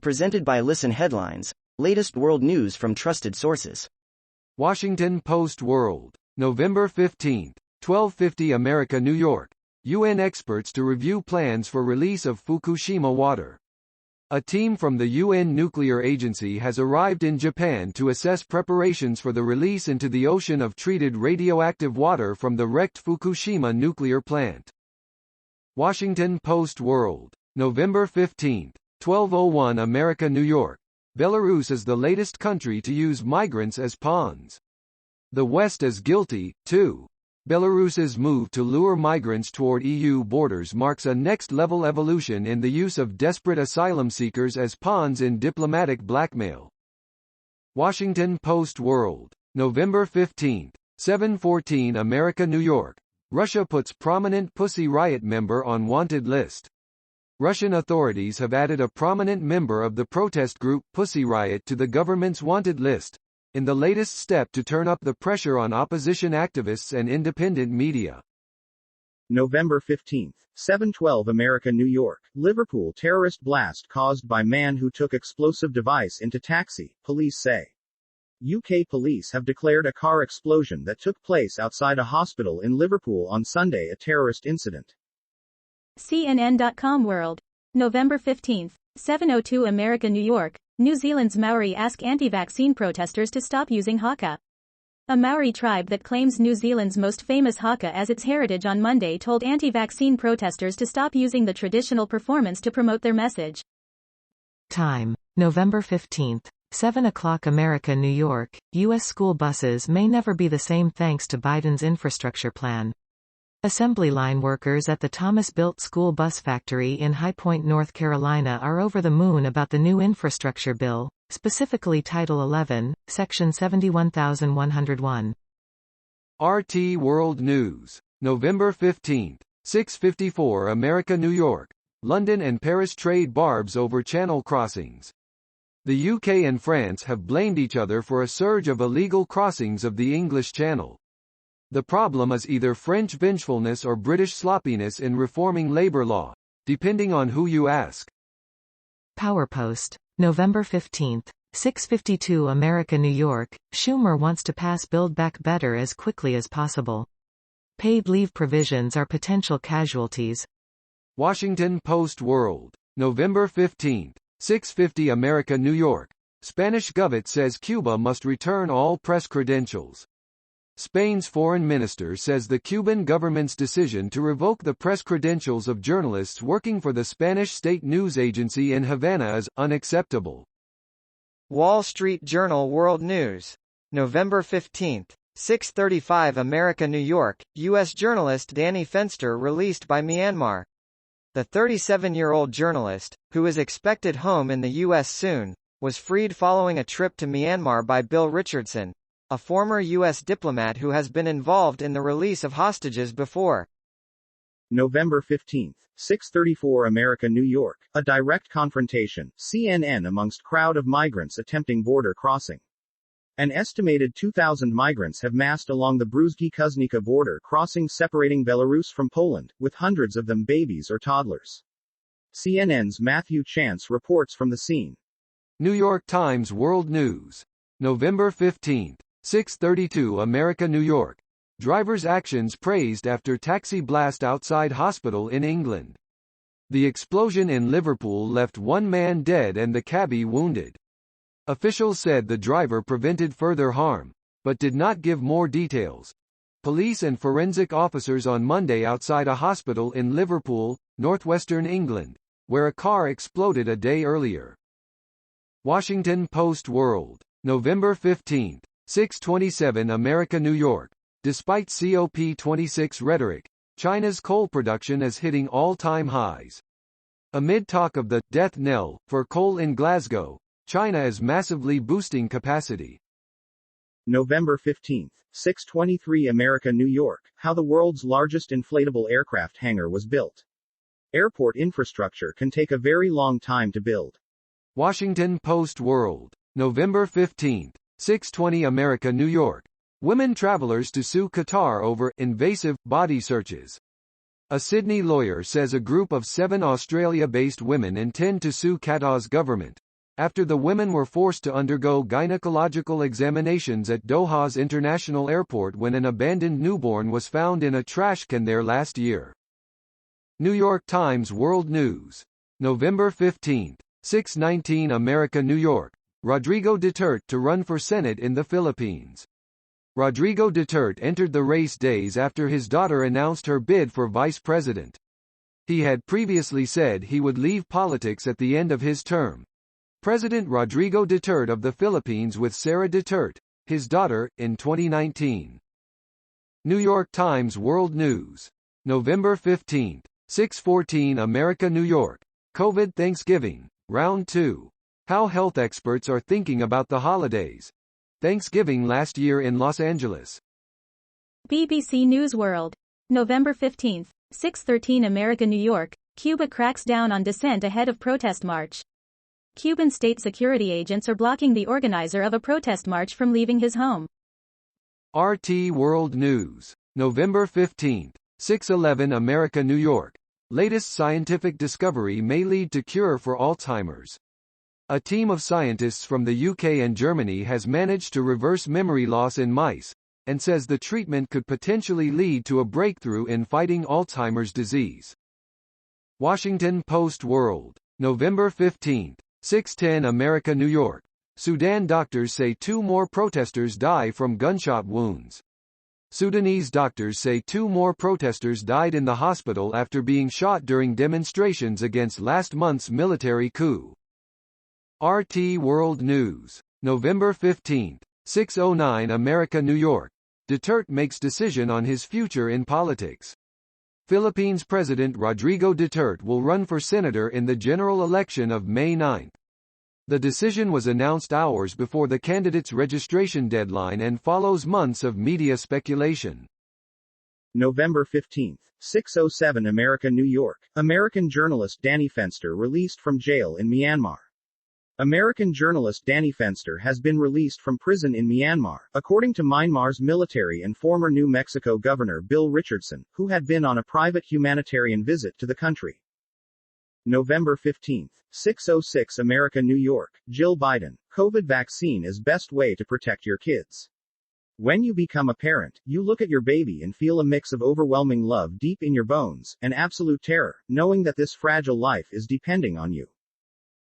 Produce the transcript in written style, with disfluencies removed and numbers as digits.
Presented by Listen Headlines, latest world news from trusted sources. Washington Post World, November 15, 12:50 America, New York. UN experts to review plans for release of Fukushima water. A team from the UN Nuclear Agency has arrived in Japan to assess preparations for the release into the ocean of treated radioactive water from the wrecked Fukushima nuclear plant. Washington Post World, November 15, 12:01 America, New York. Belarus is the latest country to use migrants as pawns. The West is guilty, too. Belarus's move to lure migrants toward EU borders marks a next-level evolution in the use of desperate asylum seekers as pawns in diplomatic blackmail. Washington Post World, November 15, 7:14 America, New York. Russia puts prominent Pussy Riot member on wanted list. Russian authorities have added a prominent member of the protest group Pussy Riot to the government's wanted list, in the latest step to turn up the pressure on opposition activists and independent media. November 15, 7:12 America, New York. Liverpool terrorist blast caused by man who took explosive device into taxi, police say. UK police have declared a car explosion that took place outside a hospital in Liverpool on Sunday a terrorist incident. CNN.com World. November 15, 7:02 America, New York. New Zealand's Maori ask anti-vaccine protesters to stop using haka. A Maori tribe that claims New Zealand's most famous haka as its heritage on Monday told anti-vaccine protesters to stop using the traditional performance to promote their message. Time, November 15, 7 o'clock America, New York. U.S. school buses may never be the same thanks to Biden's infrastructure plan. Assembly line workers at the Thomas-built school bus factory in High Point, North Carolina are over the moon about the new infrastructure bill, specifically Title 11, Section 71101. RT World News, November 15, 6:54 America, New York. London and Paris trade barbs over channel crossings. The UK and France have blamed each other for a surge of illegal crossings of the English Channel. The problem is either French vengefulness or British sloppiness in reforming labour law, depending on who you ask. PowerPost, November 15, 6:52 America, New York. Schumer wants to pass Build Back Better as quickly as possible. Paid leave provisions are potential casualties. Washington Post World, November 15, 6:50 America, New York. Spanish government says Cuba must return all press credentials. Spain's foreign minister says the Cuban government's decision to revoke the press credentials of journalists working for the Spanish state news agency in Havana is unacceptable. Wall Street Journal World News. November 15, 6:35 America, New York. U.S. journalist Danny Fenster released by Myanmar. The 37-year-old journalist, who is expected home in the U.S. soon, was freed following a trip to Myanmar by Bill Richardson, a former U.S. diplomat who has been involved in the release of hostages before. November 15, 6:34 America, New York. A direct confrontation, CNN amongst crowd of migrants attempting border crossing. An estimated 2,000 migrants have massed along the Bruzgi-Kuznica border crossing separating Belarus from Poland, with hundreds of them babies or toddlers. CNN's Matthew Chance reports from the scene. New York Times World News. November 15, 6:32 America, New York. Driver's actions praised after taxi blast outside hospital in England. The explosion in Liverpool left one man dead and the cabbie wounded. Officials said the driver prevented further harm, but did not give more details. Police and forensic officers on Monday outside a hospital in Liverpool, northwestern England, where a car exploded a day earlier. Washington Post World, November 15, 6:27 America, New York. Despite COP26 rhetoric, China's coal production is hitting all-time highs. Amid talk of the death knell for coal in Glasgow, China is massively boosting capacity. November 15, 6:23 America, New York. How the world's largest inflatable aircraft hangar was built. Airport infrastructure can take a very long time to build. Washington Post World, November 15, 6:20 America, New York. Women travelers to sue Qatar over invasive body searches. A Sydney lawyer says a group of 7 Australia-based women intend to sue Qatar's government, after the women were forced to undergo gynecological examinations at Doha's International Airport when an abandoned newborn was found in a trash can there last year. New York Times World News. November 15. 6:19 America New York. Rodrigo Duterte to run for Senate in the Philippines. Rodrigo Duterte entered the race days after his daughter announced her bid for vice president. He had previously said he would leave politics at the end of his term. President Rodrigo Duterte of the Philippines with Sara Duterte, his daughter, in 2019. New York Times World News. November 15. 6:14 America New York. COVID Thanksgiving, Round 2. How health experts are thinking about the holidays. Thanksgiving last year in Los Angeles. BBC News World. November 15. 6:13 America New York. Cuba cracks down on dissent ahead of protest march. Cuban state security agents are blocking the organizer of a protest march from leaving his home. RT World News. November 15. 6:11 America New York. Latest scientific discovery may lead to cure for Alzheimer's. A team of scientists from the UK and Germany has managed to reverse memory loss in mice, and says the treatment could potentially lead to a breakthrough in fighting Alzheimer's disease. Washington Post World. November 15. 6:10 America New York. Sudan doctors say 2 more protesters die from gunshot wounds. Sudanese doctors say 2 more protesters died in the hospital after being shot during demonstrations against last month's military coup. RT World News. November 15. 6:09 America New York. Duterte makes decision on his future in politics. Philippines President Rodrigo Duterte will run for senator in the general election of May 9. The decision was announced hours before the candidate's registration deadline and follows months of media speculation. November 15. 6:07 America New York. American journalist Danny Fenster released from jail in Myanmar. American journalist Danny Fenster has been released from prison in Myanmar, according to Myanmar's military and former New Mexico Governor Bill Richardson, who had been on a private humanitarian visit to the country. November 15. 6:06 America New York. Jill Biden. COVID vaccine is best way to protect your kids. When you become a parent, you look at your baby and feel a mix of overwhelming love deep in your bones, and absolute terror, knowing that this fragile life is depending on you.